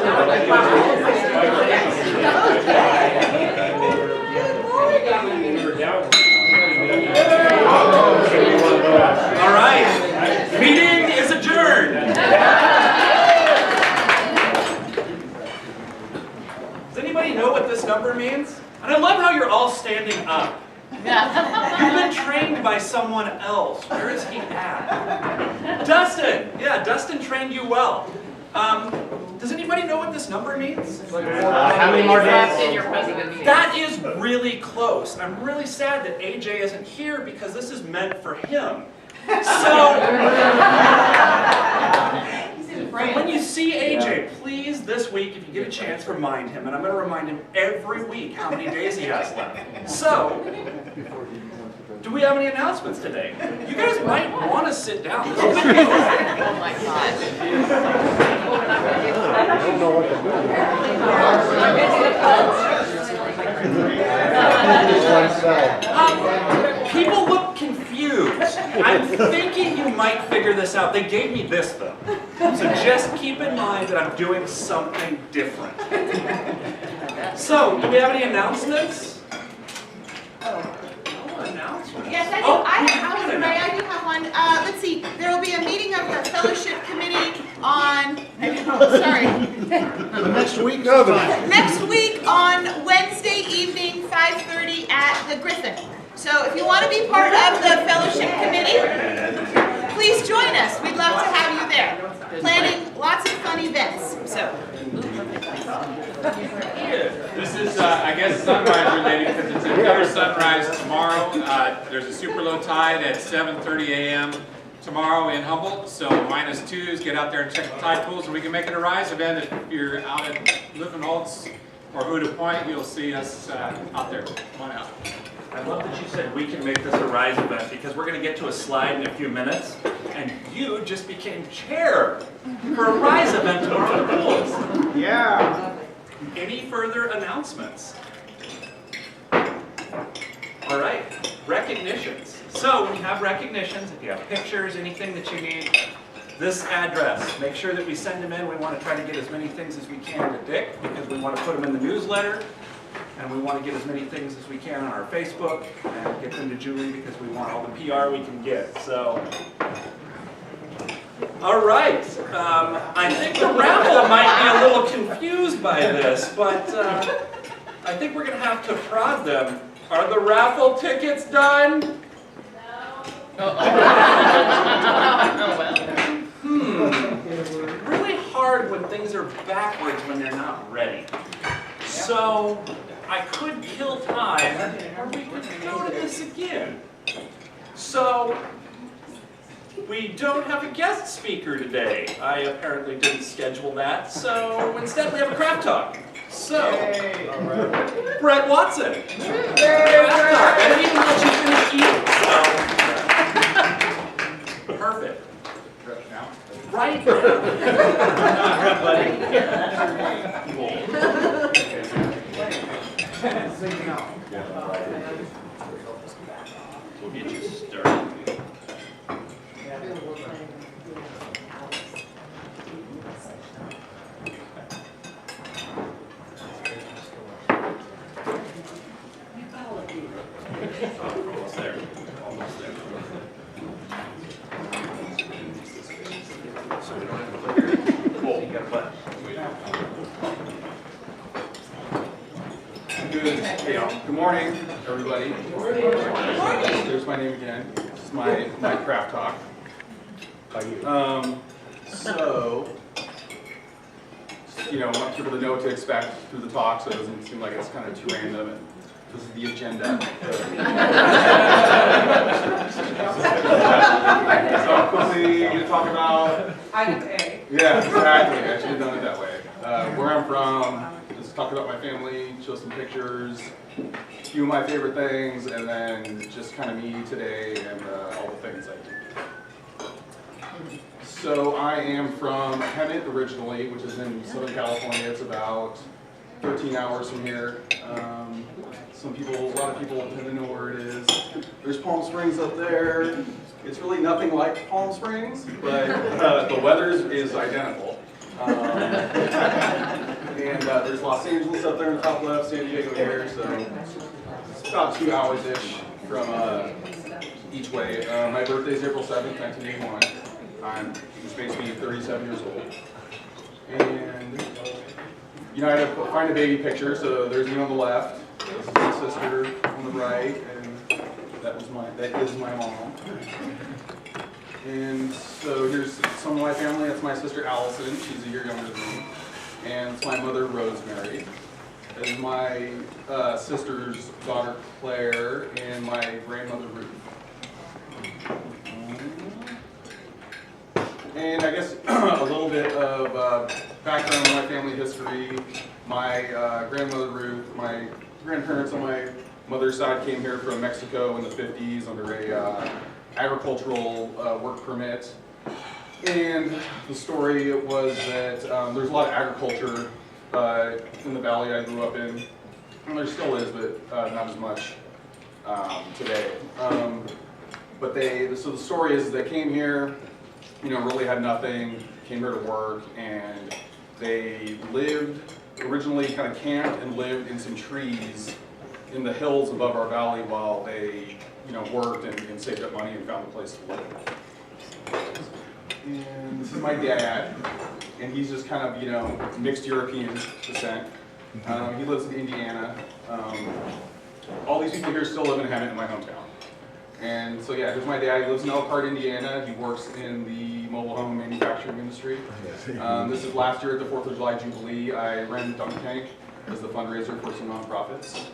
All right, meeting is adjourned. Does anybody know what this number means? And I love how you're all standing up. You've been trained by someone else. Where is he at? Dustin! Yeah, Dustin trained you well. Does anybody know what this number means? How many more days? That is really close. I'm really sad that AJ isn't here because this is meant for him. So, when you see AJ, please this week, if you get a chance, remind him. And I'm going to remind him every week how many days he has left. So, do we have any announcements today? You guys might want to sit down. Oh my God. I don't know what to do. People look confused. I'm thinking you might figure this out. They gave me this though. So just keep in mind that I'm doing something different. So, do we have any announcements? Yes, I do. Ray, I do have one. Let's see. There will be a meeting of the fellowship committee on. Sorry. Next week? Next week on Wednesday evening, 5:30 at the Griffin. So if you want to be part of the fellowship committee, please join us. We'd love to have you there. Planning lots of fun events. So. This is, I guess, sunrise related because it's another sunrise tomorrow. There's a super low tide at 7:30 a.m. tomorrow in Humboldt. So -2s, get out there and check the tide pools, and we can make it a rise event. If you're out at Liffenholtz or Huda Point, you'll see us out there. Come on out. I love that you said we can make this a rise event because we're going to get to a slide in a few minutes, and you just became chair for a rise event tomorrow at the pools. Yeah. Any further announcements? All right, recognitions. So when you have recognitions, if you have pictures, anything that you need, this address, make sure that we send them in. We want to try to get as many things as we can to Dick because we want to put them in the newsletter, and we want to get as many things as we can on our Facebook and get them to Julie because we want all the PR we can get. So, all right. I think the raffle might be a little confused by this, but I think we're going to have to prod them. Are the raffle tickets done? Really hard when things are backwards when they're not ready. So I could kill time, or we could go to this again. So we don't have a guest speaker today. I apparently didn't schedule that, so instead we have a craft talk. So, Brett Watson. Craft talk. I didn't even let you finish eating, so. Perfect. Right now. We'll get you started. Almost there. Almost there. So we don't have to put your pull. You got to put. Good morning, everybody. There's my name again. This is my craft talk. So, I want people to know what to expect through the talk, so it doesn't seem like it's kind of too random. And this is the agenda. So I'm quickly going to talk about. Item A. Yeah, exactly. I should have done it that way. Where I'm from. Just talk about my family, show some pictures, a few of my favorite things, and then just kind of me today and all the things I do. So I am from Hemet originally, which is in Southern California. It's about 13 hours from here. A lot of people tend to know where it is. There's Palm Springs up there. It's really nothing like Palm Springs, but the weather is identical. Los Angeles up there in the top left, San Diego here, so it's about 2 hours-ish from each way. My birthday is April 7th, 1981, which makes me 37 years old. And, you know, I had to find a baby picture, so there's me on the left, this is my sister on the right, and that is my mom. And so here's some of my family. That's my sister Allison, she's a year younger than me. And it's my mother Rosemary. And my sister's daughter Claire, and my grandmother Ruth. And I guess a little bit of background on my family history. My grandmother Ruth, my grandparents on my mother's side came here from Mexico in the 50s under a agricultural work permit. And the story was that there's a lot of agriculture in the valley I grew up in. And there still is, but not as much today. So the story is they came here, you know, really had nothing, came here to work, and they originally kind of camped and lived in some trees in the hills above our valley while they, you know, worked and saved up money and found a place to live. And this is my dad, and he's just kind of, you know, mixed European descent. He lives in Indiana. All these people here still live in Hammond, in my hometown. And so yeah, here's my dad. He lives in Elkhart, Indiana. He works in the mobile home manufacturing industry. This is last year at the 4th of July Jubilee. I ran Dunk Tank as the fundraiser for some nonprofits.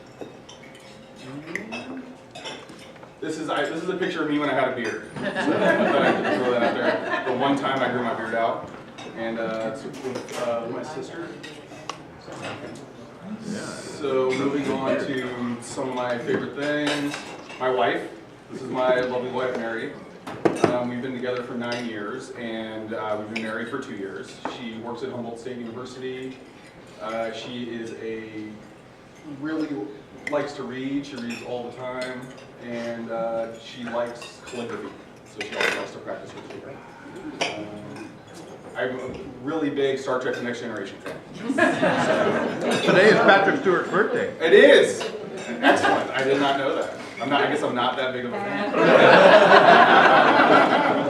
This is a picture of me when I had a beard. So I thought I could throw that out there. The one time I grew my beard out, and it's with my sister. So moving on to some of my favorite things. My wife. This is my lovely wife, Mary. We've been together for 9 years, and we've been married for 2 years. She works at Humboldt State University. She is really likes to read. She reads all the time, and she likes calligraphy, so she always likes to practice her calligraphy. I'm a really big Star Trek: The Next Generation fan. Today is Patrick Stewart's birthday. It is! Excellent. I did not know that. I guess I'm not that big of a fan.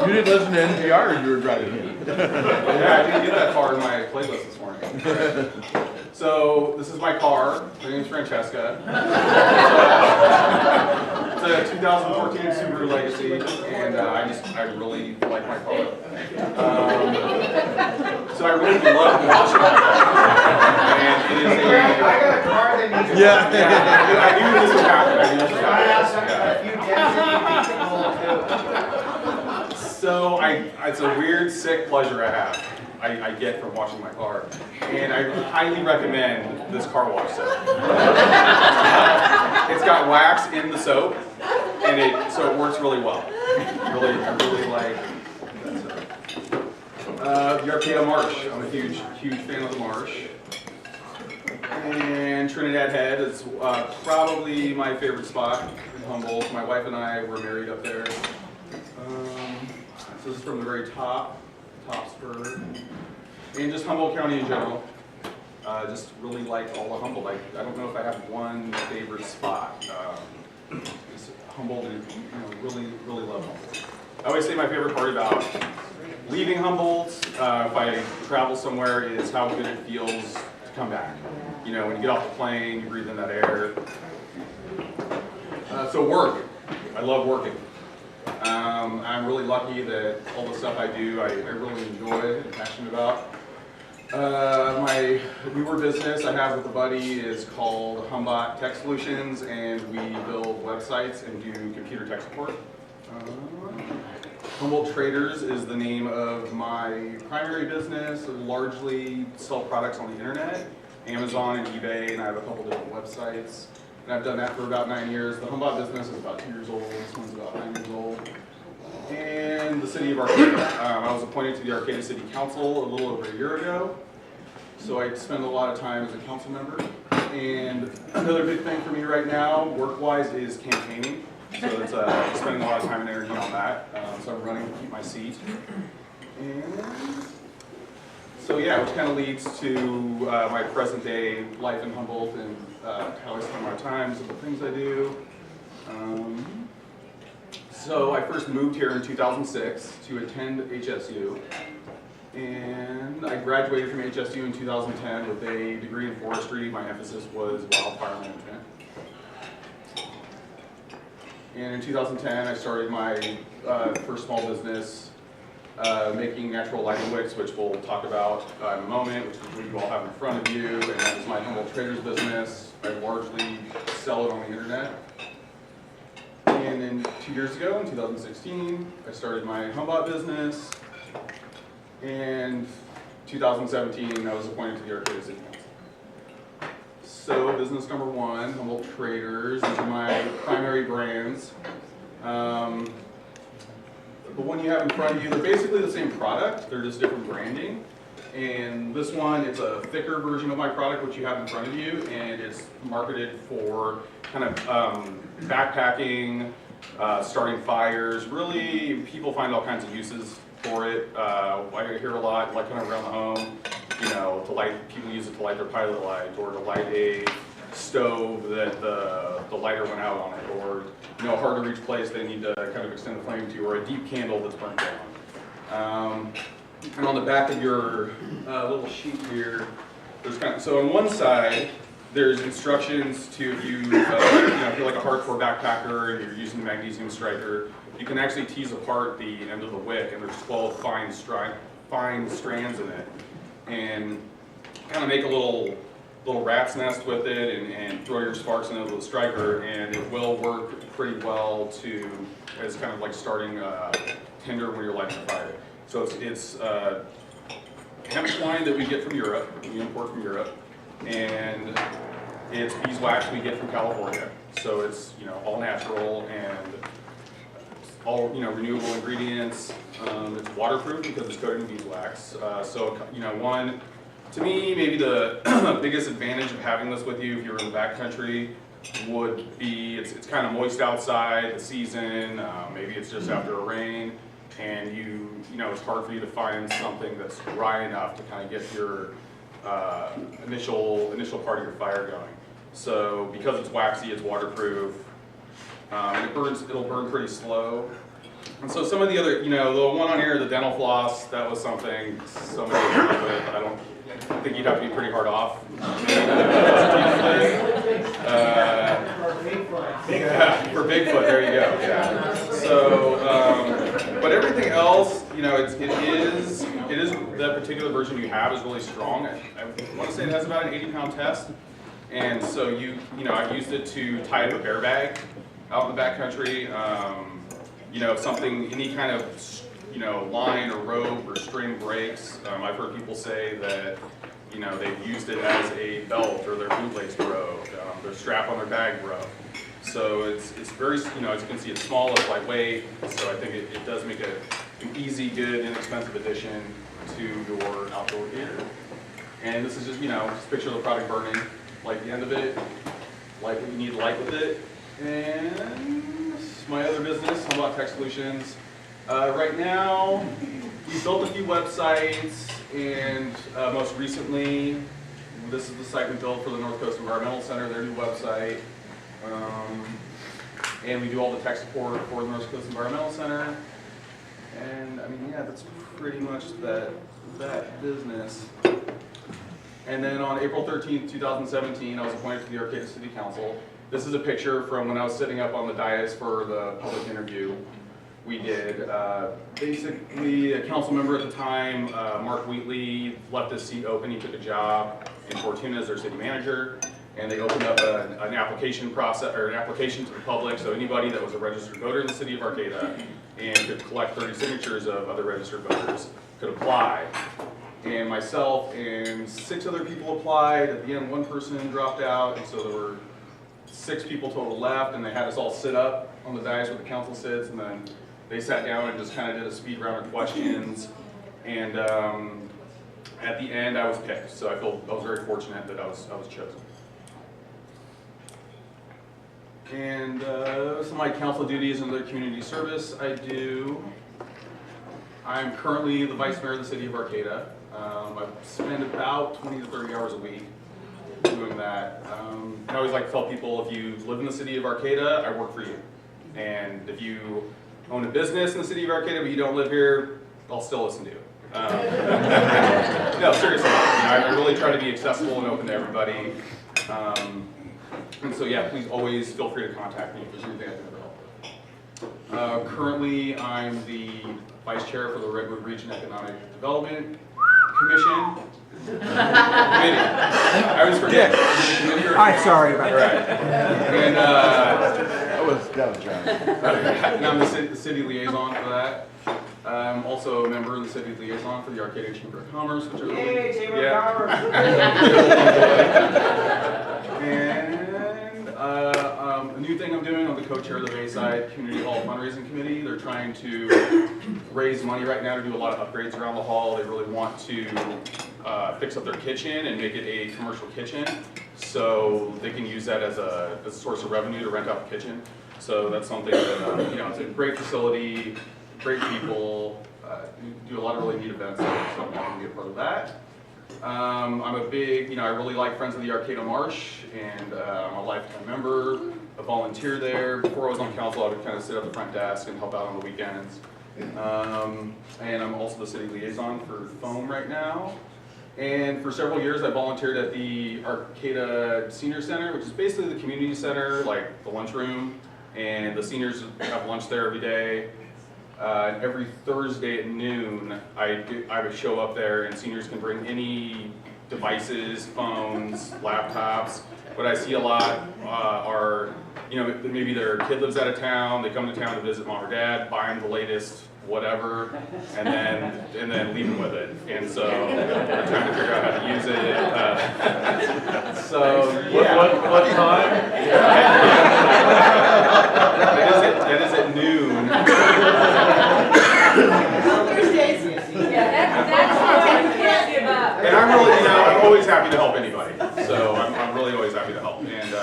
You didn't listen to NPR as you were driving in. Yeah, I didn't get that far in my playlist this morning. So this is my car. Her name's Francesca. It's a 2014 Subaru Legacy, and I really like my car. So I really love washing my car. And it is I got a car that needs. Yeah. I knew this would happen. So it's a weird, sick pleasure I get from washing my car, and I highly recommend this car wash soap. It's got wax in the soap, and so it works really well. I really like that soap. The RCAS Marsh. I'm a huge fan of the Marsh. And Trinidad Head is probably my favorite spot in Humboldt. My wife and I were married up there. So this is from the very top spur. And just Humboldt County in general. Just really like all of Humboldt. I don't know if I have one favorite spot. Humboldt, really love Humboldt. I always say my favorite part about leaving Humboldt, if I travel somewhere, is how good it feels to come back. You know, when you get off the plane, you breathe in that air. So work. I love working. I'm really lucky that all the stuff I do, I really enjoy and passionate about. My newer business I have with a buddy is called Humboldt Tech Solutions, and we build websites and do computer tech support. Humboldt Traders is the name of my primary business. I largely sell products on the internet, Amazon and eBay, and I have a couple different websites. And I've done that for about 9 years. The Humboldt business is about 2 years old. This one's about 9 years old. And the city of Arcata. I was appointed to the Arcata City Council a little over a year ago. So I spend a lot of time as a council member. And another big thing for me right now, work-wise, is campaigning. So it's spending a lot of time and energy on that. So I'm running to keep my seat. And So yeah, which kind of leads to my present day life in Humboldt and how I spend my time, some of the things I do. So I first moved here in 2006 to attend HSU, and I graduated from HSU in 2010 with a degree in forestry. My emphasis was wildfire management. And in 2010, I started my first small business making natural lighting wicks, which we'll talk about in a moment, which you all have in front of you, and that is my Humboldt Traders business. I largely sell it on the internet. And then 2 years ago, in 2016, I started my Humboldt business. And 2017, I was appointed to the Arcata City Council. So business number one, Humboldt Traders, these are my primary brands. The one you have in front of you, they're basically the same product, they're just different branding. And this one, it's a thicker version of my product, which you have in front of you, and it's marketed for kind of backpacking, starting fires. Really, people find all kinds of uses for it. I hear a lot, like kind of around the home, you know, to light, people use it to light their pilot light, or to light a stove that the lighter went out on it, or, you know, a hard to reach place they need to kind of extend the flame to, or a deep candle that's burnt down. And on the back of your little sheet here, there's kind of, so on one side, there's instructions to, if you, if you're like a hardcore backpacker and you're using the magnesium striker, you can actually tease apart the end of the wick, and there's 12 fine strands in it, and kind of make a little rat's nest with it, and throw your sparks into the striker, and it will work pretty well to, as kind of like starting tinder when you're lighting a fire. So it's hemp twine that we get from Europe, we import from Europe, and it's beeswax we get from California. So it's, you know, all natural and all, you know, renewable ingredients. It's waterproof because it's coated in beeswax. So, you know, one, to me, maybe the biggest advantage of having this with you if you're in the backcountry would be it's kind of moist outside, the season, maybe it's just after a rain, and you know, it's hard for you to find something that's dry enough to kind of get your initial part of your fire going. So because it's waxy, it's waterproof, and it'll burn pretty slow. And so some of the other, you know, the one on here, the dental floss, that was something somebody came up with. I think you'd have to be pretty hard off. Yeah, for Bigfoot, there you go. Yeah. So, but everything else, you know, it is that particular version you have is really strong. I want to say it has about an 80-pound test, and so you know, I've used it to tie up a bear bag out in the backcountry. You know, if something, any kind of, you know, line or rope or string breaks, I've heard people say that, you know, they've used it as a belt, or their bootlace broke, their strap on their bag broke. So it's very, you know, as you can see, it's small, it's lightweight, so I think it does make an easy, good, inexpensive addition to your outdoor gear. And this is just, you know, just picture the product burning, light the end of it, light what you need to light with it. And my other business, Humboldt Tech Solutions. Right now, we built a few websites, and most recently, this is the site we built for the North Coast Environmental Center, their new website. And we do all the tech support for the North Coast Environmental Center. And I mean, yeah, that's pretty much that business. And then on April 13th, 2017, I was appointed to the Arcata City Council. This is a picture from when I was sitting up on the dais for the public interview we did. Basically, a council member at the time, Mark Wheatley, left his seat open. He took a job in Fortuna as their city manager, and they opened up an application process, or an application to the public, so anybody that was a registered voter in the city of Arcata and could collect 30 signatures of other registered voters could apply. And myself and 6 other people applied. At the end, 1 person dropped out, and so there were 6 people total left, and they had us all sit up on the dais where the council sits, and then they sat down and just kind of did a speed round of questions. And at the end, I was picked, so I was very fortunate that I was chosen. And some of my council duties and other community service I do. I'm currently the vice mayor of the city of Arcata. I spend about 20 to 30 hours a week doing that. I always like to tell people, if you live in the city of Arcata, I work for you. And if you own a business in the city of Arcata but you don't live here, I'll still listen to you. No, seriously, I really try to be accessible and open to everybody. And so yeah, please always feel free to contact me if there's anything I can ever help with. Currently, I'm the vice chair for the Redwood Region Economic Development Commission. Committee. I always forget. I'm sorry about All right. And that was John. and I'm the city liaison for that. I'm also a member of the city liaison for the Arcata Chamber of Commerce, which is Chamber of Commerce. And a new thing I'm doing, I'm the co-chair of the Bayside Community Hall Fundraising Committee. They're trying to raise money right now to do a lot of upgrades around the hall. They really want to fix up their kitchen and make it a commercial kitchen, so they can use that as a source of revenue to rent out the kitchen. So that's something that it's a great facility, great people, do a lot of really neat events. So I'm happy to be a part of that. I'm a big, I really like Friends of the Arcata Marsh, and I'm a lifetime member, a volunteer there. Before I was on council, I would kind of sit at the front desk and help out on the weekends. And I'm also the city liaison for Foam right now. And for several years, I volunteered at the Arcata Senior Center, which is basically the community center, like the lunchroom. And the seniors have lunch there every day. And every Thursday at noon, I would show up there, and seniors can bring any devices, phones, laptops. What I see a lot are, maybe their kid lives out of town, they come to town to visit mom or dad, buy them the latest whatever, and then leave them with it. And so we're trying to figure out how to use it. So yeah. What time? That is at noon. And I'm really, I'm always happy to help anybody. So I'm really always happy to help. And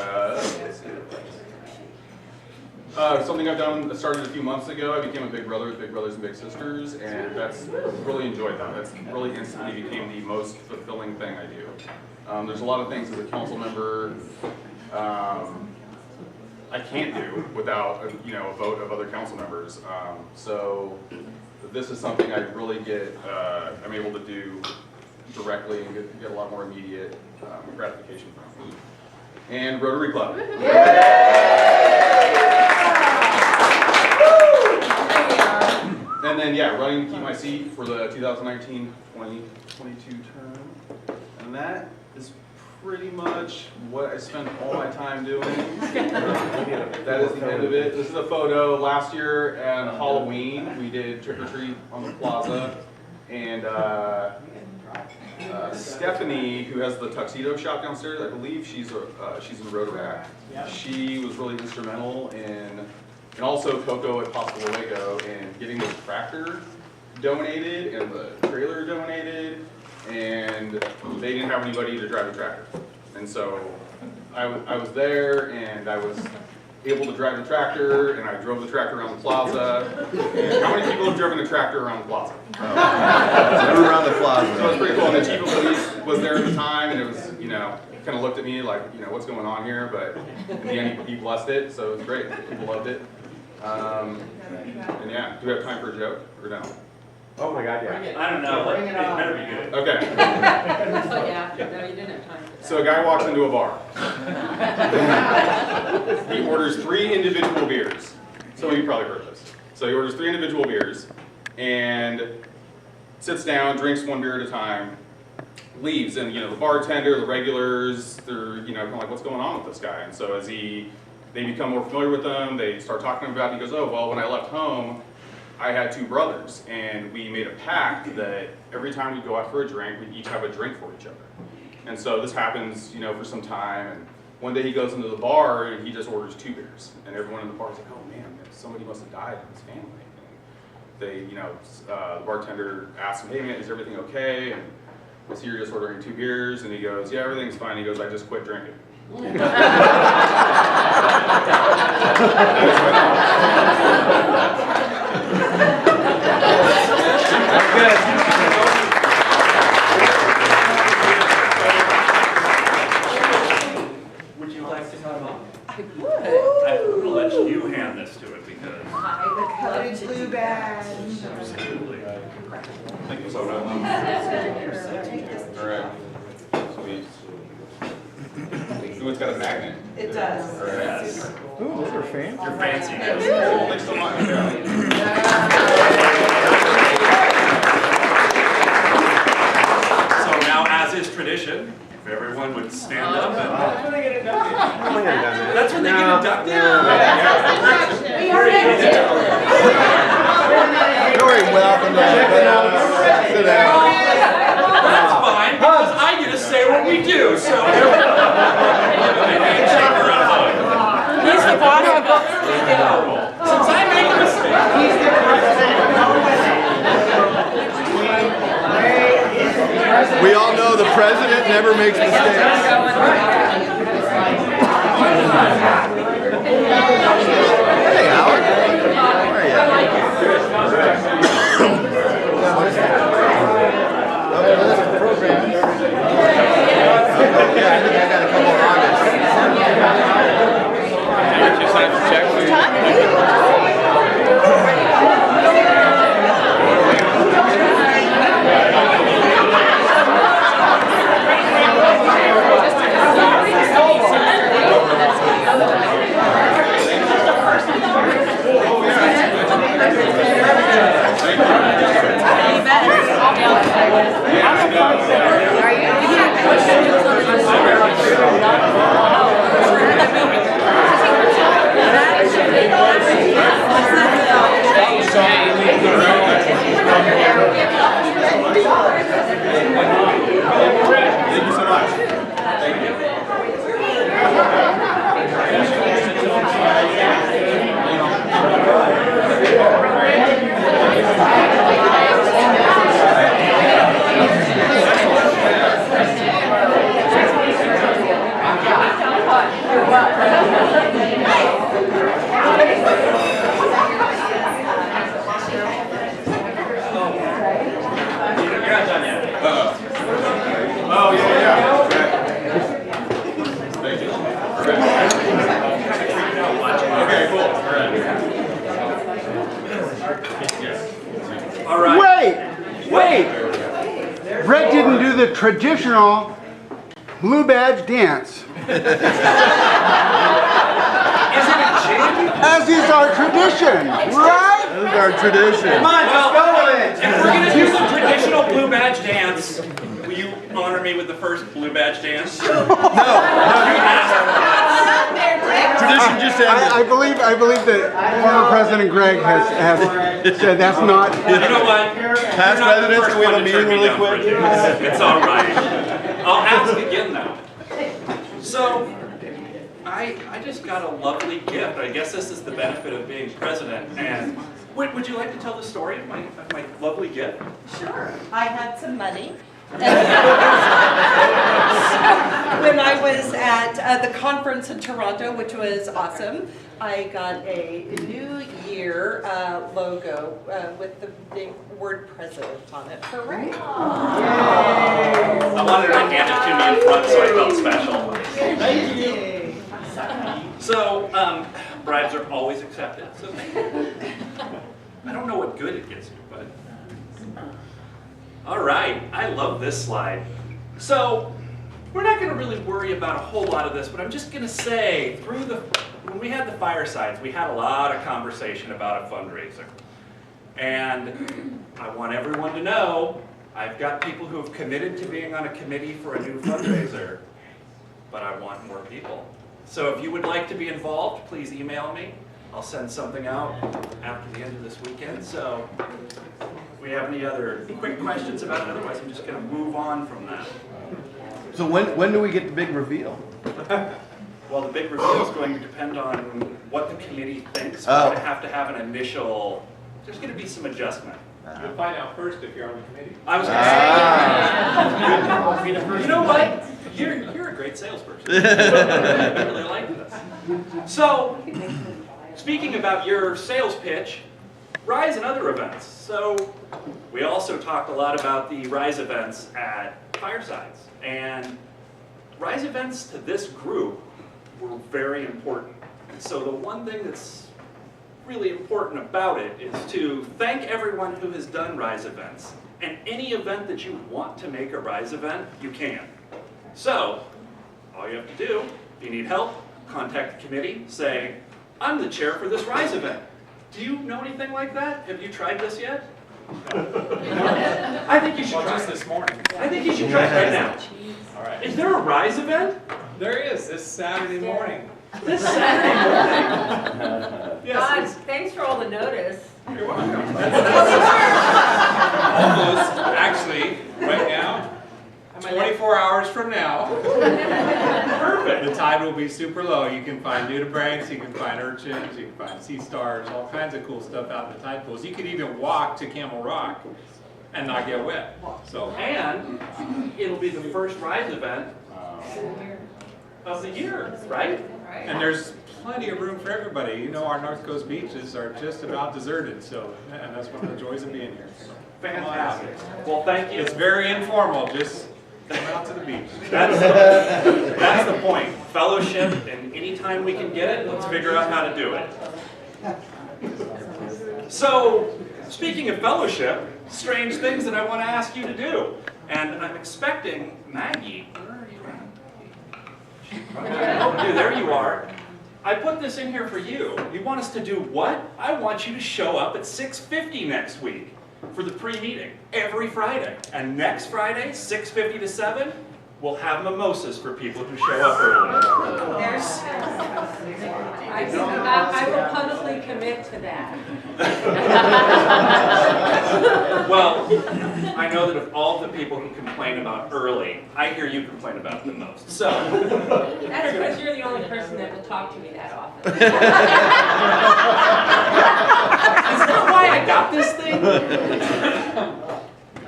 something I've done, I started a few months ago. I became a big brother with Big Brothers and Big Sisters, and that's really enjoyed that. That's really instantly became the most fulfilling thing I do. There's a lot of things as a council member I can't do without a vote of other council members. So this is something I really I'm able to do directly and get a lot more immediate gratification from. And Rotary Club. And then running to keep my seat for the 2019-2022 term. And that is pretty much what I spent all my time doing. That is the end of it. This is a photo. Last year at Halloween, we did trick or treat on the plaza, and Stephanie, who has the tuxedo shop downstairs, I believe she's in Rotaract. She was really instrumental in, and also Coco at Possible Waco, in getting the tractor donated and the trailer donated. And they didn't have anybody to drive the tractor. And so I was there, and I was able to drive the tractor, and I drove the tractor around the plaza. And how many people have driven a tractor around the plaza? Around the plaza. So it was pretty cool. And the chief of police was there at the time, and it was, kind of looked at me like, what's going on here? But in the end, he blessed it, so it was great. People loved it. And yeah, do we have time for a joke, or no? Oh my God, yeah. I don't know, it better be good. Okay. Oh, yeah, no, you didn't have time for that. So a guy walks into a bar. He orders 3 individual beers. Some of you probably heard this. So he orders 3 individual beers and sits down, drinks 1 beer at a time, leaves. And the bartender, the regulars, they're kind of like, what's going on with this guy? And so as they become more familiar with him, they start talking about it. He goes, oh, well, when I left home, I had 2 brothers, and we made a pact that every time we go out for a drink, we each have a drink for each other. And so this happens, for some time, and one day he goes into the bar and he just orders 2 beers, and everyone in the bar is like, oh man, somebody must have died in his family. And they, the bartender asks him, hey man, is everything okay? And I see you're just ordering 2 beers, and he goes, yeah, everything's fine. He goes, I just quit drinking. Ooh, it's got a magnet. It does. Yes. Ooh, those are fancy. You're fancy. Oh, thanks so much. So now, as is tradition, if everyone would stand up and... That's when they get inducted? Very welcome. Sit down. That's fine, because I get to say what we do, so... He's the boss of us. Since I make a mistake... We all know the president never makes mistakes. Hey, Howard. How are you? Yeah, I think I got a couple of August. Just have to check. Thank you so much. Thank you. You're not done yet. Oh, yeah. Thank you. Okay, cool. All right. Wait! Brett didn't do the traditional blue badge dance, Is it a jig? as is our tradition, right? This is our tradition. Well, if we're going to do the traditional blue badge dance, will you honor me with the first blue badge dance? Tradition just ended. I believe that former President Gregg has said that's not. You know what? Past You're not the presidents, first can we have one a to turn meeting me really down for a quick? dance. It's all right. I'll ask again, though. So, I just got a lovely gift. I guess this is the benefit of being president. And would you like to tell the story of my lovely gift? Sure. I had some money. When I was at the conference in Toronto, which was awesome, I got a New Year logo with the big word president on it for Ray. I wanted her to hand it to me in front, so I felt special. Thank you. So, bribes are always accepted. So thank you. I don't know what good it gets you, but... All right, I love this slide. So, we're not going to really worry about a whole lot of this, but I'm just going to say, when we had the firesides, we had a lot of conversation about a fundraiser. And I want everyone to know, I've got people who have committed to being on a committee for a new fundraiser, but I want more people. So if you would like to be involved, please email me. I'll send something out after the end of this weekend. So if we have any other quick questions about it, otherwise I'm just going to move on from that. So when do we get the big reveal? Well, the big reveal is going to depend on what the committee thinks. We're going to have an initial, there's going to be some adjustment. You'll find out first if you're on the committee. I was going to say, you know what? You're a great salesperson. I really like this. So, speaking about your sales pitch, Rise and other events. So, we also talked a lot about the Rise events at Firesides. And Rise events to this group were very important. So the one thing that's really important about it is to thank everyone who has done Rise events. And any event that you want to make a Rise event, you can. So, all you have to do If you need help, contact the committee, say, I'm the chair for this RISE event. Do you know anything like that? Have you tried this yet? I think you should try Just it. this morning. I think you should try it right now. All right. Is there a RISE event? There is, this Saturday morning. This Saturday morning? Yes, God, it's- thanks for all the notice. You're welcome. Almost, actually, right now, 24 hours from now, perfect. the tide will be super low. You can find nudibranchs, you can find urchins, you can find sea stars, all kinds of cool stuff out in the tide pools. You can even walk to Camel Rock and not get wet. So, And it'll be the first RISE event of the year, right? and there's plenty of room for everybody. You know, our North Coast beaches are just about deserted, so, and that's one of the joys of being here. Fantastic. Well, thank you. It's very informal, just come out to the beach. That's the point. Fellowship, and anytime we can get it, let's figure out how to do it. So, speaking of fellowship, strange things that I want to ask you to do. And I'm expecting Maggie. Where are you at? Oh, there you are. I put this in here for you. You want us to do what? I want you to show up at 6:50 next week for the pre-meeting every Friday. And next Friday, 6:50 to 7, we'll have mimosas for people who show up early. I will publicly commit to that. Well, I know that of all the people who complain about early, I hear you complain about it the most. So, That's because you're the only person that will talk to me that often. is that why I got this thing?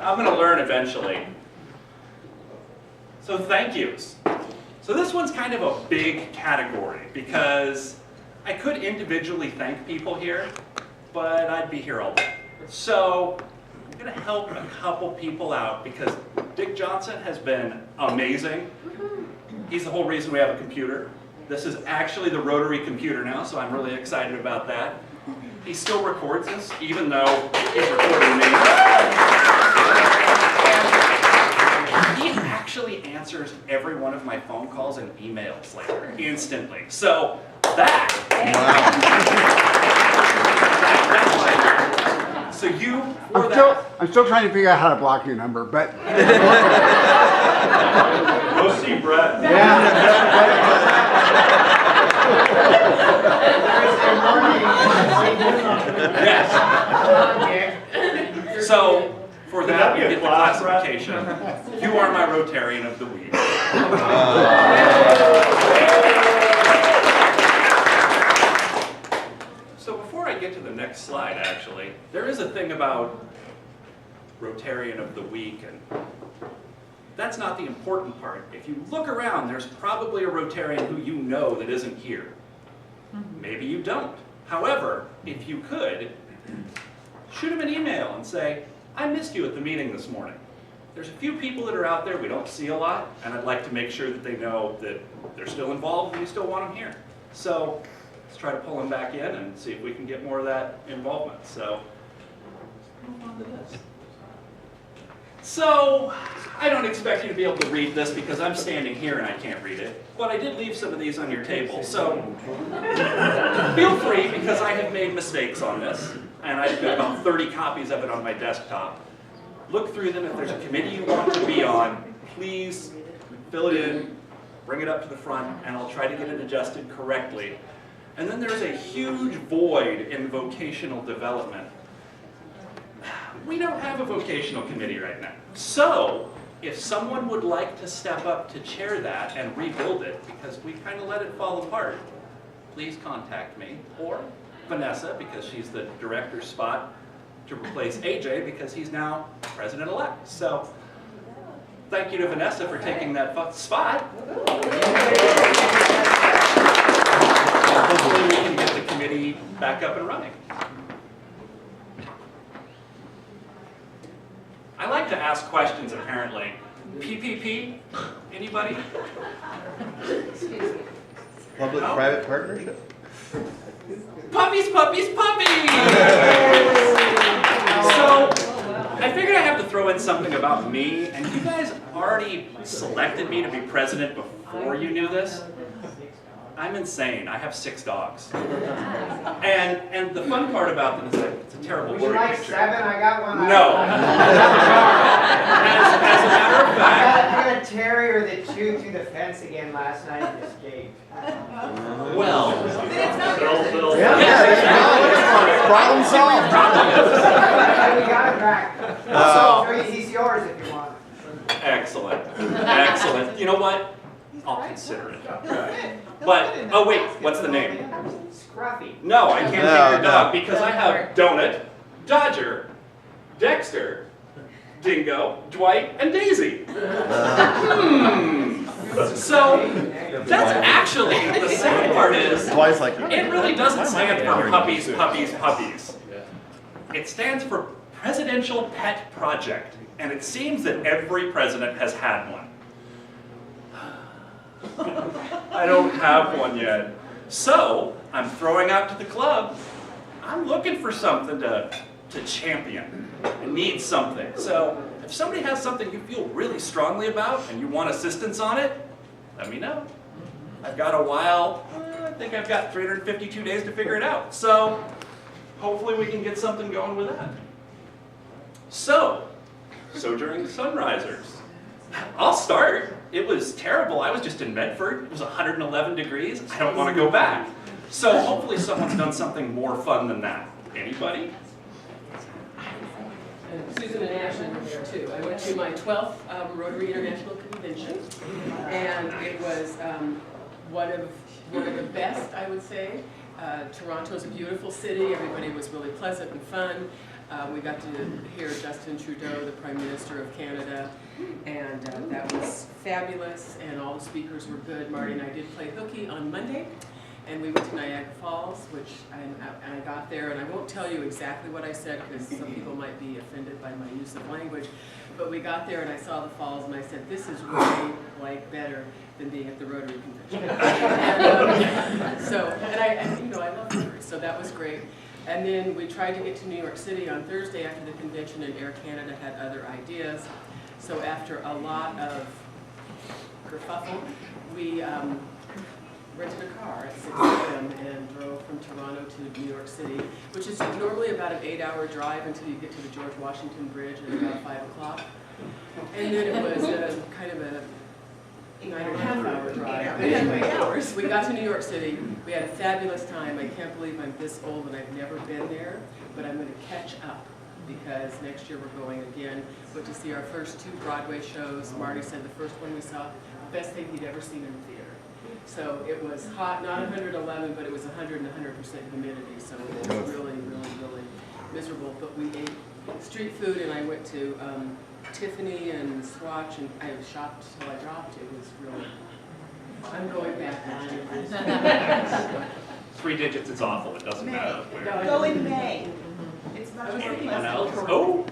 I'm going to learn eventually. So thank yous. So this one's kind of a big category because I could individually thank people here, but I'd be here all day. So I'm going to help a couple people out because Dick Johnson has been amazing. He's the whole reason we have a computer. This is actually the Rotary computer now, so I'm really excited about that. He still records us, even though he's recording me. He actually answers every one of my phone calls and emails like instantly. So that. Wow. So you for that. I'm still trying to figure out how to block your number, but. Go see Brett. Yes. So for that, you get the classification. You are my Rotarian of the week. So before I get to the next slide, actually, there is a thing about Rotarian of the week, and that's not the important part. If you look around, there's probably a Rotarian who you know that isn't here. Maybe you don't. However, if you could, shoot him an email and say, I missed you at the meeting this morning. There's a few people that are out there we don't see a lot, and I'd like to make sure that they know that they're still involved and we still want them here. So let's try to pull them back in and see if we can get more of that involvement. So move on to this. So, I don't expect you to be able to read this because I'm standing here and I can't read it, but I did leave some of these on your table, so feel free because I have made mistakes on this, and I've got about 30 copies of it on my desktop. Look through them. If there's a committee you want to be on, please fill it in, bring it up to the front, and I'll try to get it adjusted correctly. And then there's a huge void in vocational development. We don't have a vocational committee right now. So, if someone would like to step up to chair that and rebuild it, because we kind of let it fall apart, please contact me, or Vanessa, because she's the director's spot, to replace AJ, because he's now president-elect. So, thank you to Vanessa for taking that spot. Hopefully we can get the committee back up and running. I like to ask questions, apparently. PPP? Anybody? Public-private partnership? Puppies, puppies, puppies! So, I figured I have to throw in something about me, and you guys already selected me to be president before you knew this. I'm insane. I have 6 dogs. And the fun part about them is that it's a terrible Would you worry like picture. 7? I got one. No. As a matter of fact, I got a terrier that chewed through the fence again last night and escaped. well, Problem solved. We got him back. I'll show you, he's yours if you want. excellent, excellent. You know what? I'll consider it. But, oh wait, what's the name? Scruffy. No, I can't No, take your no. dog because I have Donut, Dodger, Dexter, Dingo, Dwight, and Daisy. So, that's actually, the sad part is, Twice like. it really doesn't stand for puppies, puppies, puppies. It stands for Presidential Pet Project, and it seems that every president has had one. I don't have one yet. So, I'm throwing out to the club. I'm looking for something to champion. I need something. So, if somebody has something you feel really strongly about and you want assistance on it, let me know. I've got a while. I think I've got 352 days to figure it out. So, hopefully we can get something going with that. So, Sojourning Sunrisers. I'll start. It was terrible. I was just in Medford. It was 111 degrees. I don't want to go back. So hopefully someone's done something more fun than that. Anybody? And Susan and Ashley were there too. I went to my 12th Rotary International Convention, and it was one of the best, I would say. Toronto's a beautiful city. Everybody was really pleasant and fun. We got to hear Justin Trudeau, the Prime Minister of Canada, and that was fabulous, and all the speakers were good. Marty and I did play hooky on Monday, and we went to Niagara Falls, which I got there, and I won't tell you exactly what I said because some people might be offended by my use of language, but we got there and I saw the falls and I said, this is way better than being at the Rotary Convention. And I love Rotary, so that was great. And then we tried to get to New York City on Thursday after the convention, and Air Canada had other ideas. So after a lot of kerfuffle, we rented a car at 6 a.m. and drove from Toronto to New York City, which is normally about an 8-hour drive until you get to the George Washington Bridge at about 5 o'clock. And then it was kind of a 9.5-hour drive. But anyway, we got to New York City. We had a fabulous time. I can't believe I'm this old and I've never been there, but I'm going to catch up because next year we're going again. Went to see our first 2 Broadway shows. Marty said the first one we saw, the best thing he'd ever seen in the theater. So it was hot, not 111, but it was 100 and 100% humidity. So it was really, really, really miserable. But we ate street food, and I went to Tiffany and Swatch, and I shopped till I dropped. It was really, I'm going back now. 3 digits is awful. It doesn't matter where. Go in May. It's much more Anyone else? pleasant. Oh,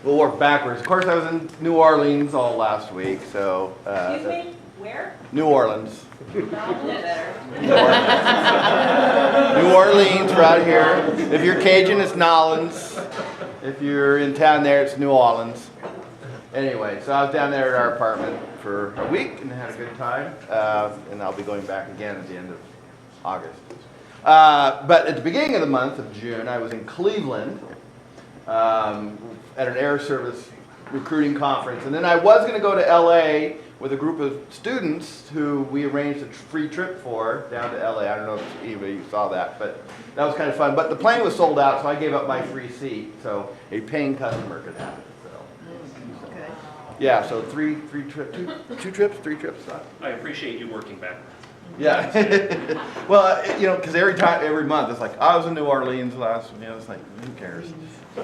We'll work backwards. Of course, I was in New Orleans all last week, so. Excuse me, where? New Orleans. No, better. New Orleans, right here. If you're Cajun, it's Nolans. If you're in town there, it's New Orleans. Anyway, so I was down there at our apartment for a week and had a good time. And I'll be going back again at the end of August. But at the beginning of the month of June, I was in Cleveland at an Air Service recruiting conference. And then I was going to go to LA with a group of students who we arranged a free trip for down to LA. I don't know if anybody saw that, but that was kind of fun. But the plane was sold out, so I gave up my free seat so a paying customer could have it. So, yeah, so two trips, 3 trips. I appreciate you working back. Yeah. Well, you know, because every month it's like, I was in New Orleans last, it's like, who cares? We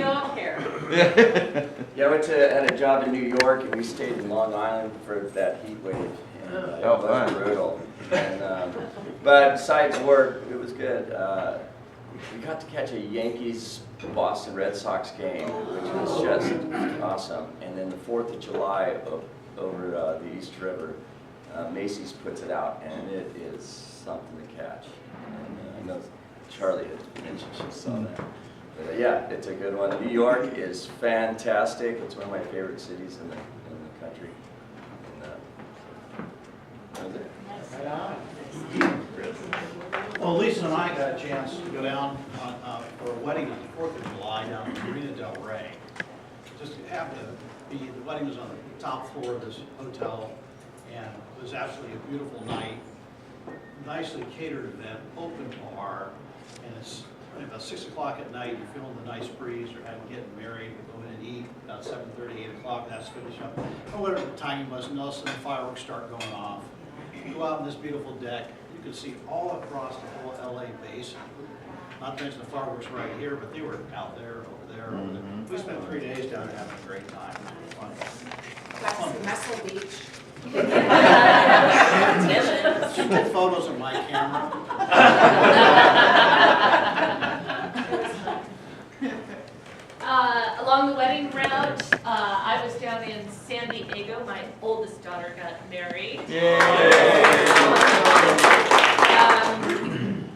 all care. Yeah, I had a job in New York, and we stayed in Long Island for that heat wave. And, it was fun. brutal. And, but besides work, it was good. We got to catch a Yankees-Boston Red Sox game, which was just awesome. And then the 4th of July over the East River, Macy's puts it out, and it is something to catch. And I know Charlie had mentioned she saw that. But yeah, it's a good one. New York is fantastic. It's one of my favorite cities in the country. And, Well, Lisa and I got a chance to go down for a wedding on the 4th of July down in Marina del Rey. Just happened to be, the wedding was on the top floor of this hotel, and it was absolutely a beautiful night. Nicely catered event, open bar, and it's about 6 o'clock at night, you're feeling the nice breeze, you're getting married, we go in and eat, about 7:30, 8 o'clock, that's finished up. Or whatever the time was, and all of a sudden the fireworks start going off. You go out on this beautiful deck, you can see all across the whole LA basin. Not to mention the fireworks right here, but they were out there, over there, over there. We spent 3 days down there having a great time. It was fun. That's Muscle Beach. She took photos of my camera. Along the wedding route, I was down in San Diego. My oldest daughter got married.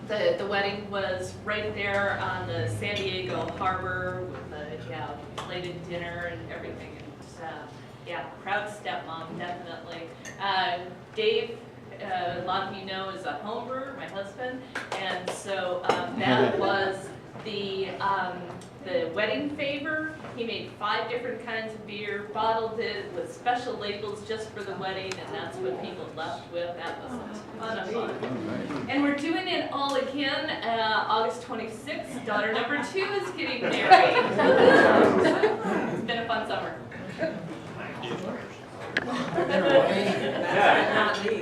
The wedding was right there on the San Diego harbor with the plated dinner and everything. And proud stepmom, definitely. Dave, a lot of you know, is a home brewer, my husband, and so that was the wedding favor. He made 5 different kinds of beer, bottled it with special labels just for the wedding, and that's what people left with. That was a ton of fun. And we're doing it all again, August 26th. Daughter number 2 is getting married. It's been a fun summer.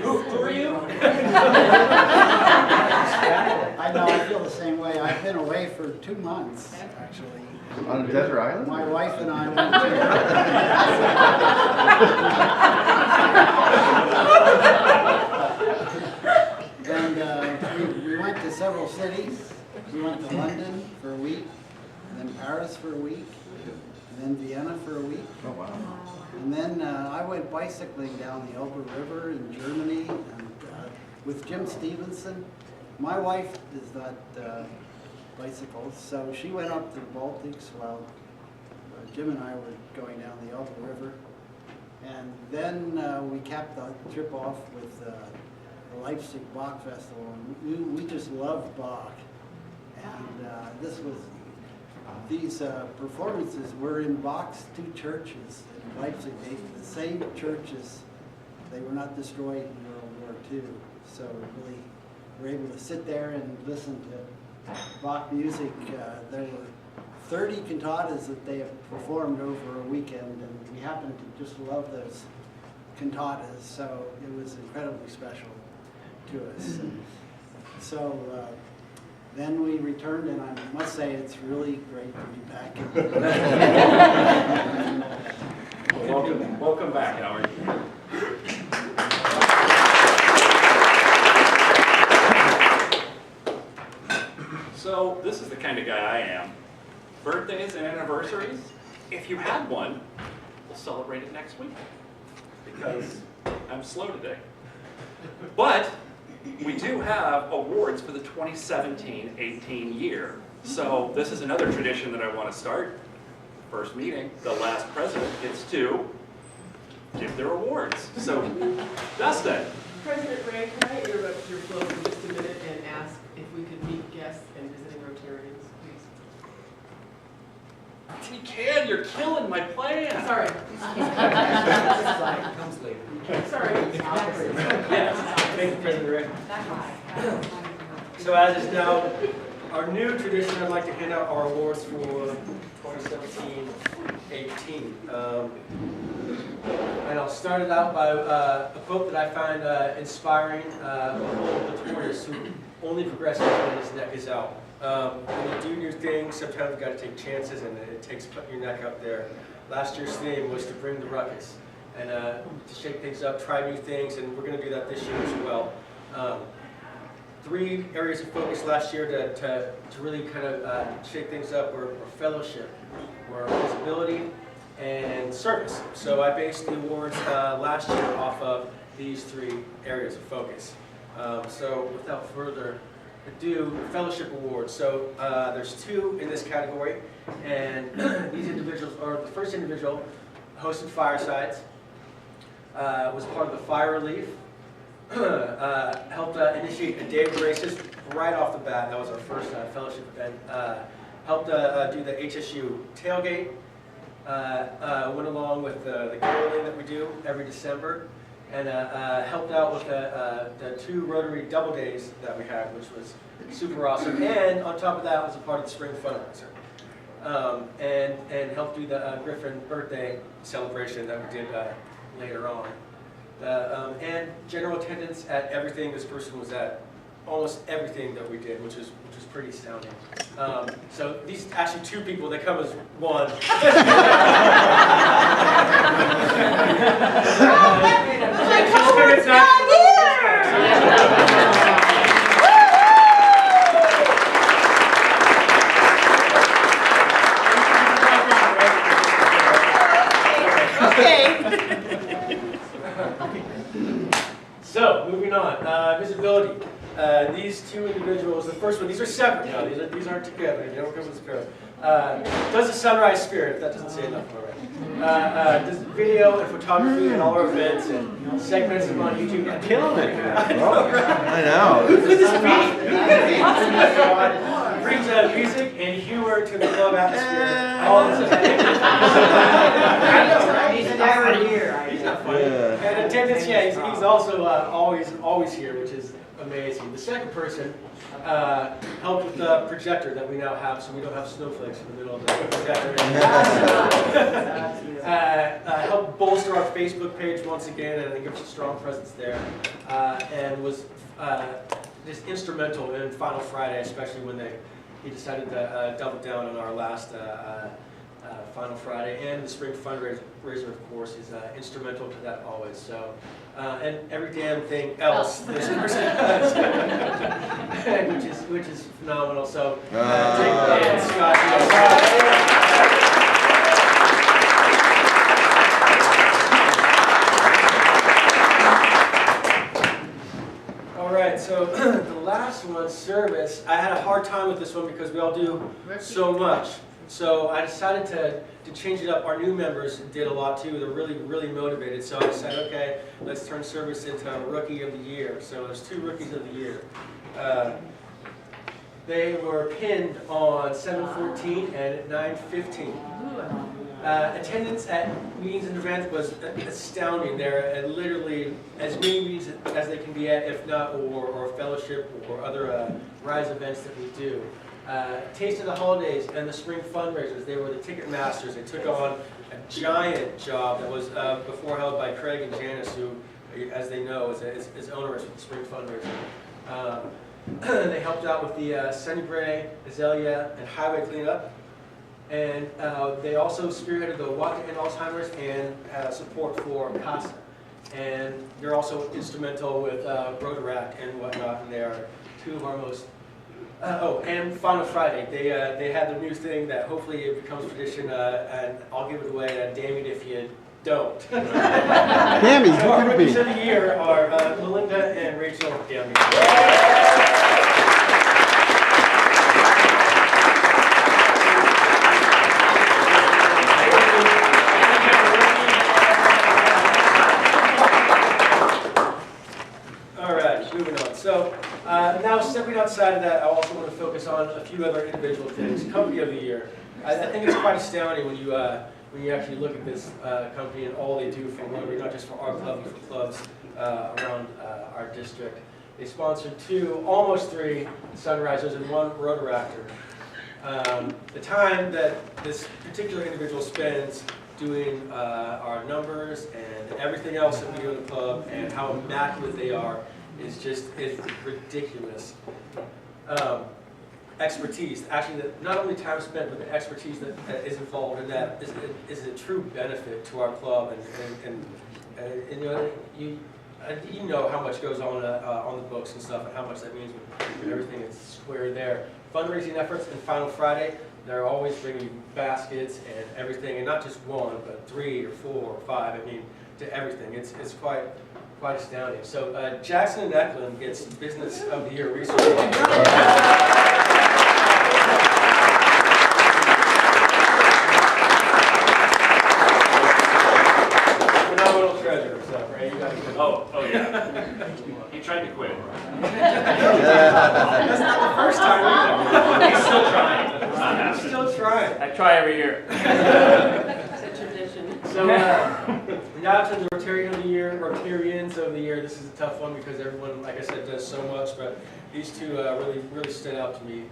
Who are you? I know, I feel the same way. I've been away for 2 months, actually. On a desert island? My wife and I went to... and we went to several cities. We went to London for a week, and then Paris for a week, and then Vienna for a week. Oh, wow. And then I went bicycling down the Elbe River in Germany and, with Jim Stevenson. My wife does not bicycle, so she went up to the Baltics while Jim and I were going down the Elbe River. And then we capped the trip off with the Leipzig Bach Festival. And we just loved Bach. And these performances were in Bach's 2 churches in Leipzig. The same churches, they were not destroyed in World War II. So really, we were able to sit there and listen to Bach music. There were 30 cantatas that they have performed over a weekend, and we happened to just love those cantatas, so it was incredibly special to us. And so then we returned, and I must say it's really great to be back. Welcome back, Howard. So this is the kind of guy I am. Birthdays and anniversaries, if you had one, we'll celebrate it next week because I'm slow today. But we do have awards for the 2017-18 year. So this is another tradition that I want to start. First meeting, the last president gets to give their awards. So, Dustin. President Ray, can I interrupt your flow for just a minute and ask if we could meet guests and visiting Rotarians, please? You can, you're killing my plan. Sorry. Comes later. Sorry. Yes. Thank you, President Ray. So as is now our new tradition, I'd like to hand out our awards for 2017-18. And I'll start it out by a quote that I find inspiring. The tortoise who only progresses when his neck is out. When you do new things, sometimes you've got to take chances, and it takes putting your neck out there. Last year's theme was to bring the ruckus and to shake things up, try new things, and we're going to do that this year as well. 3 areas of focus last year to really kind of shake things up were fellowship, were visibility, and service. So I based the awards last year off of these 3 areas of focus. So without further ado, fellowship awards. So there's 2 in this category, and these individuals are the first individual hosted firesides, was part of the fire relief, helped initiate a day of races right off the bat. That was our first fellowship event. Helped do the HSU tailgate. Went along with the caroling that we do every December. And helped out with the 2 Rotary double days that we had, which was super awesome. And on top of that was a part of the spring fundraiser. And helped do the Griffin birthday celebration that we did later on. And general attendance at everything. This person was at almost everything that we did, which is pretty astounding. So these actually 2 people, they come as one. So, moving on, visibility. These 2 individuals, the first one, these are separate now, these aren't together, they don't come as a pair. Does the Sunrise Spirit, if that doesn't say enough already. Does video and photography and all our events and segments of on YouTube. I'm killing it. I know. Who could this be? Brings music and humor to the club atmosphere. All the time. He's never here. He's not funny. And attendance, yeah, he's also always here, which is amazing. The second person helped with the projector that we now have, so we don't have snowflakes in the middle of the projector. Helped bolster our Facebook page once again, and I think it was a strong presence there, and was just instrumental in Final Friday, especially when he decided to double down on our last Final Friday, and the spring fundraiser, of course, is instrumental to that always. So, and every damn thing else this person does, which is phenomenal. So, Jake and Scott. So the last one, service, I had a hard time with this one because we all do so much. So I decided to change it up. Our new members did a lot too. They're really, really motivated. So I decided, okay, let's turn service into Rookie of the Year. So there's 2 Rookies of the Year. They were pinned on 7/14 and at 9/15. Attendance at meetings and events was astounding. They're at literally as many meetings as they can be at, if not, or fellowship or other RISE events that we do. Taste of the Holidays and the spring fundraisers, they were the ticket masters. They took on a giant job that was before held by Craig and Janice, who, as they know, is onerous with the spring fundraiser. They helped out with the Sunnybrae, Azalea, and Highway cleanup. And they also spearheaded the Walk to End Alzheimer's and support for CASA. And they're also instrumental with Rotary and whatnot, and they are 2 of our most... and Final Friday, they had their new thing that hopefully it becomes tradition, and I'll give it away, damn it if you don't. Damn it, So our who could it Rookies be? of the Year are Melinda and Rachel Dammy. So now stepping outside of that, I also want to focus on a few other individual things. Company of the Year. I think it's quite astounding when you actually look at this company and all they do for Rotary, not just for our club, but for clubs around our district. They sponsored 2, almost 3 Sunrisers and 1 Rotaractor. The time that this particular individual spends doing our numbers and everything else that we do in the club and how immaculate they are is ridiculous. Expertise, actually, not only time spent, but the expertise that is involved in that is a true benefit to our club, and you know how much goes on the books and stuff, and how much that means when everything is square there. Fundraising efforts and Final Friday, they're always bringing baskets and everything, and not just 1, but 3 or 4 or 5. I mean, to everything. It's quite astounding. So Jackson and Eklund gets Business of the Year research. Phenomenal treasure. works out, right? You got a good Oh yeah. He tried to quit. That's not the first time either. He's still trying. It's not He's happening. still trying. I try every year. It's a tradition. So now to the Rotarian of the Year, Rotarians of the Year. This is a tough one because everyone, like I said, does so much, but these two really stood out to me.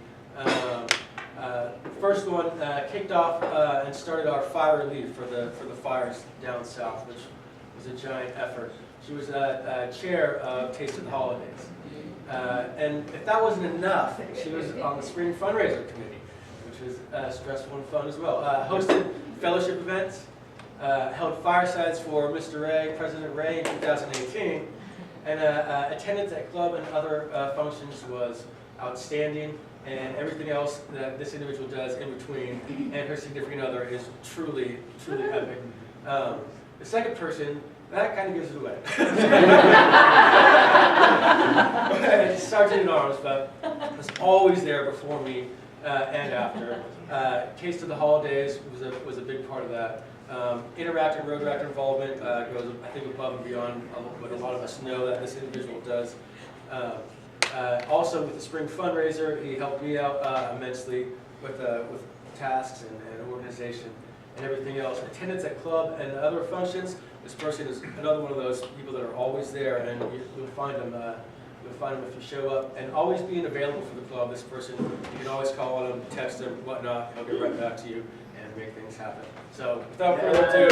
First one kicked off and started our fire relief for the fires down south, which was a giant effort. She was chair of Taste of the Holidays. And if that wasn't enough, she was on the Spring Fundraiser Committee, which was stressful and fun as well. Hosted fellowship events, held firesides for Mr. Ray, President Ray in 2018, and attendance at club and other functions was outstanding, and everything else that this individual does in between and her significant other is truly epic. The second person, that kind of gives it away. Sergeant in Arms, but was always there before me and after. Taste of the Holidays was a big part of that. Interactive road raptor involvement goes, I think, above and beyond what a lot of us know that this individual does. Also with the Spring Fundraiser, he helped me out immensely with tasks and organization and everything else. Attendance at club and other functions. This person is another one of those people that are always there, and you'll find them. You'll find them if you show up, and always being available for the club. This person, you can always call on him, text him, whatnot. He'll get right back to you and make things happen. So without further ado.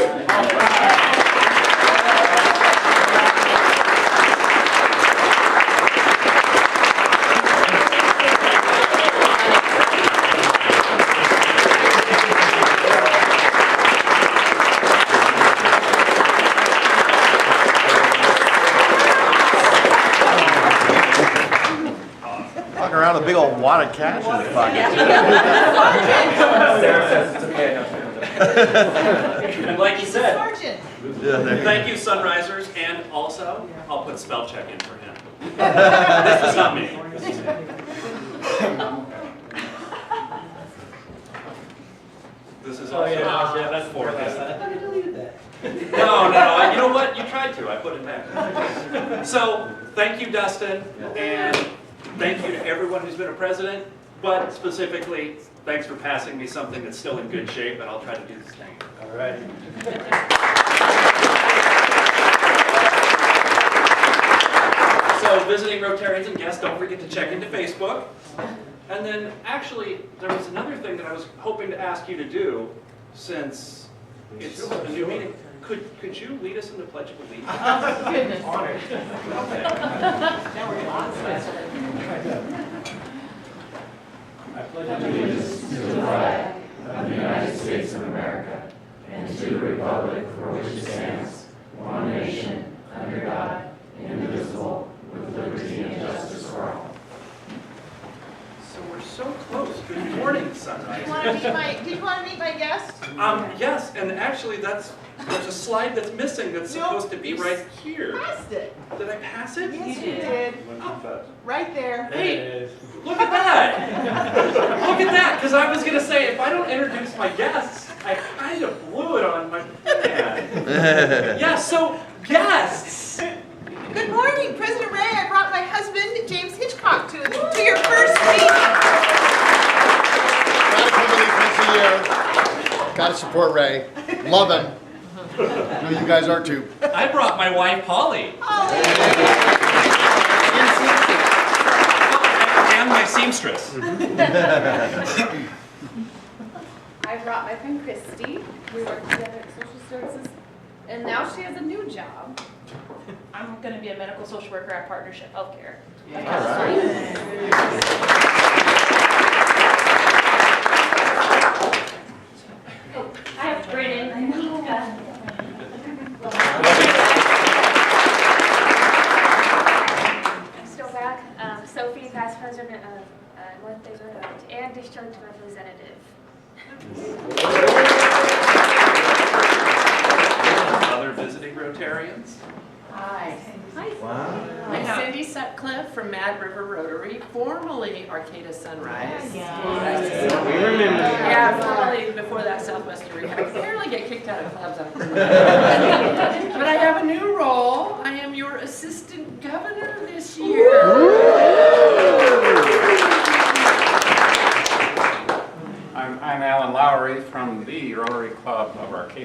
Around a big old wad of cash in his pocket. And like he said, Sergeant. thank you, Sunrisers, and also I'll put spell check in for him. This is not me. This is also that's for him. No, you know what? You tried to. I put it back. So thank you, Dustin, and thank you to everyone who's been a president, but specifically, thanks for passing me something that's still in good shape, and I'll try to do the same. All right. So visiting Rotarians and guests, don't forget to check into Facebook. And then actually, there was another thing that I was hoping to ask you to do, since it's a new meeting. Could you lead us in the Pledge of Allegiance? Oh, goodness. Honored. I pledge allegiance to the flag of the United States of America and to the republic for which it stands, one nation, under God, indivisible, with liberty and justice for all. So we're so close. Good morning, Sunrise. Did you want to meet my guest? Yes, and actually there's a slide that's missing that's supposed to be right here. Passed it. Did I pass it? Yes, you did. Right there. Hey, look at that! Look at that, because I was going to say, if I don't introduce my guests, I kind of blew it on my plan. Yeah, so guests! Good morning, President Ray. I brought my husband, James Hitchcock, to your first meeting. Gotta support Ray. Love him. I know you guys are too. I brought my wife, Holly. And my seamstress. I brought my friend Christy. We work together at social services. And now she has a new job. I'm going to be a medical social worker at Partnership Healthcare. All right. I have Brandon. I'm still back. Sophie, Vice President of North Bay Rhode Island and District Representative. Other visiting Rotarians? Hi. Wow. I'm Cindy Sutcliffe from Mad River Rotary, formerly Arcata Sunrise. We remember. Yeah, formerly before that Southwest Rehab. I barely get kicked out of clubs after that. But I have a new role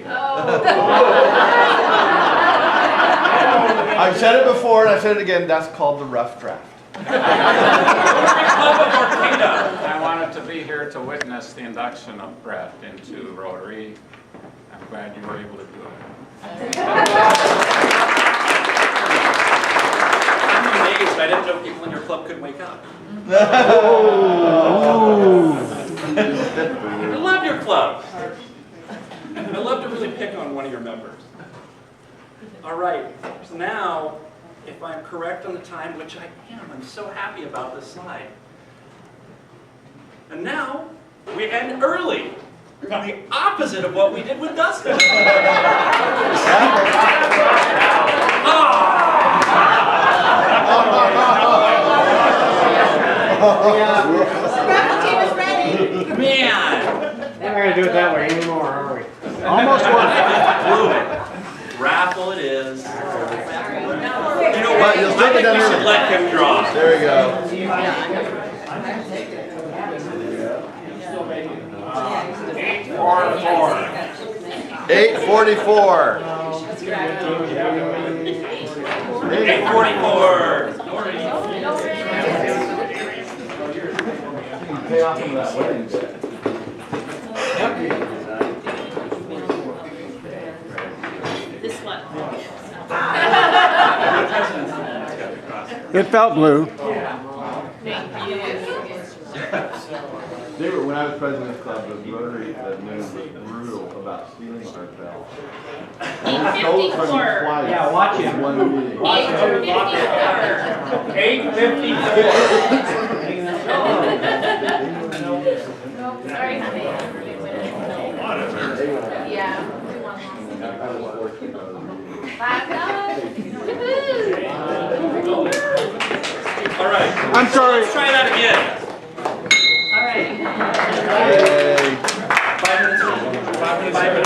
Arcata. I've said it before and I've said it again, that's called the rough draft. I wanted to be here to witness the induction of Brett into Rotary. I'm glad you were able to do it. I'm amazed. I didn't know people in your club could wake up. I love your club. I love to really pick on one of your members. All right, so now, if I'm correct on the time, which I am, I'm so happy about this slide. And now, we end early. The opposite of what we did with Dustin. Raffle team is ready. Man! We're not gonna do it that way anymore, are we? Almost worked. Blew it. Raffle it is. You know what? You'll I still think get we down should here. let him draw. There we go. 8:44. 8:44. Pay off some of that wedding. This one. It felt blue. Thank you. They were, when I was president of the club, the Rotary news was brutal about stealing our bell. And they stole it from me twice. Yeah, watch it. in one meeting. 8:54. Sorry, honey. Yeah. All right. I'm sorry. Let's try that again. All right. Yay. 5 minutes. 5 minutes.